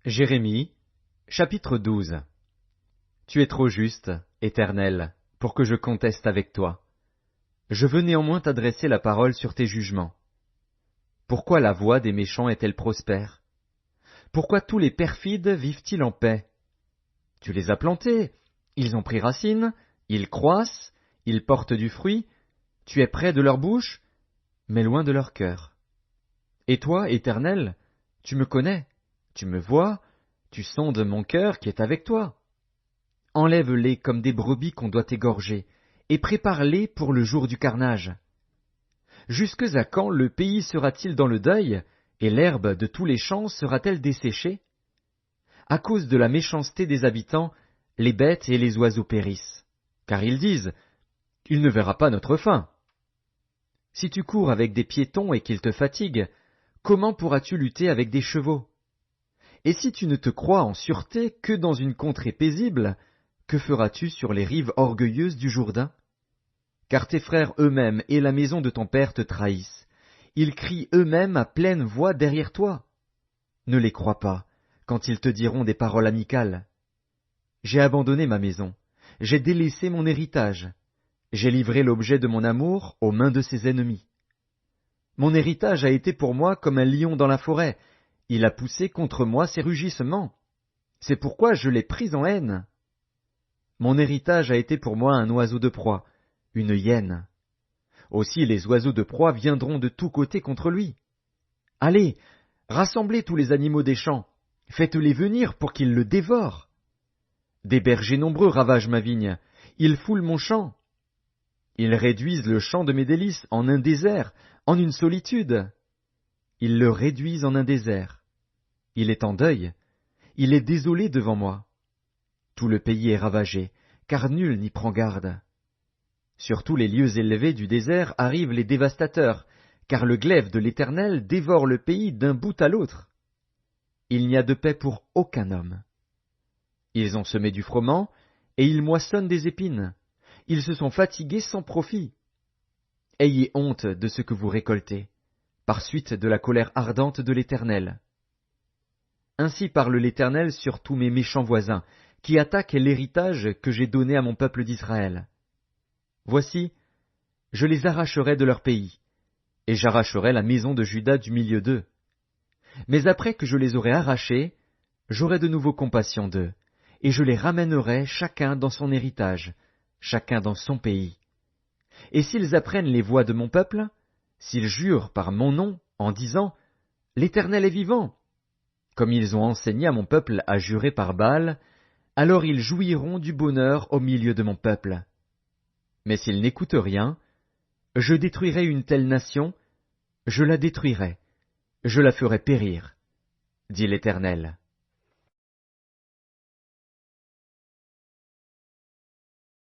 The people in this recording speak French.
Jérémie, chapitre 12. Tu es trop juste, Éternel, pour que je conteste avec toi. Je veux néanmoins t'adresser la parole sur tes jugements. Pourquoi la voie des méchants est-elle prospère? Pourquoi tous les perfides vivent-ils en paix? Tu les as plantés, ils ont pris racine, ils croissent, ils portent du fruit, tu es près de leur bouche, mais loin de leur cœur. Et toi, Éternel, tu me connais, tu me vois, tu sondes mon cœur qui est avec toi. Enlève-les comme des brebis qu'on doit égorger, et prépare-les pour le jour du carnage. Jusque à quand le pays sera-t-il dans le deuil, et l'herbe de tous les champs sera-t-elle desséchée? À cause de la méchanceté des habitants, les bêtes et les oiseaux périssent, car ils disent, il ne verra pas notre fin. Si tu cours avec des piétons et qu'ils te fatiguent, comment pourras-tu lutter avec des chevaux? Et si tu ne te crois en sûreté que dans une contrée paisible, que feras-tu sur les rives orgueilleuses du Jourdain? Car tes frères eux-mêmes et la maison de ton père te trahissent. Ils crient eux-mêmes à pleine voix derrière toi. Ne les crois pas, quand ils te diront des paroles amicales. J'ai abandonné ma maison, j'ai délaissé mon héritage, j'ai livré l'objet de mon amour aux mains de ses ennemis. Mon héritage a été pour moi comme un lion dans la forêt, il a poussé contre moi ses rugissements. C'est pourquoi je l'ai pris en haine. Mon héritage a été pour moi un oiseau de proie, une hyène. Aussi les oiseaux de proie viendront de tous côtés contre lui. Allez, rassemblez tous les animaux des champs, faites-les venir pour qu'ils le dévorent. Des bergers nombreux ravagent ma vigne, ils foulent mon champ. Ils réduisent le champ de mes délices en un désert, en une solitude. Ils le réduisent en un désert. Il est en deuil, il est désolé devant moi. Tout le pays est ravagé, car nul n'y prend garde. Sur tous les lieux élevés du désert arrivent les dévastateurs, car le glaive de l'Éternel dévore le pays d'un bout à l'autre. Il n'y a de paix pour aucun homme. Ils ont semé du froment, et ils moissonnent des épines. Ils se sont fatigués sans profit. Ayez honte de ce que vous récoltez, par suite de la colère ardente de l'Éternel. Ainsi parle l'Éternel sur tous mes méchants voisins, qui attaquent l'héritage que j'ai donné à mon peuple d'Israël. Voici, je les arracherai de leur pays, et j'arracherai la maison de Juda du milieu d'eux. Mais après que je les aurai arrachés, j'aurai de nouveau compassion d'eux, et je les ramènerai chacun dans son héritage, chacun dans son pays. Et s'ils apprennent les voies de mon peuple, s'ils jurent par mon nom en disant « L'Éternel est vivant », comme ils ont enseigné à mon peuple à jurer par Baal, alors ils jouiront du bonheur au milieu de mon peuple. Mais s'ils n'écoutent rien, je détruirai une telle nation, je la détruirai, je la ferai périr, dit l'Éternel.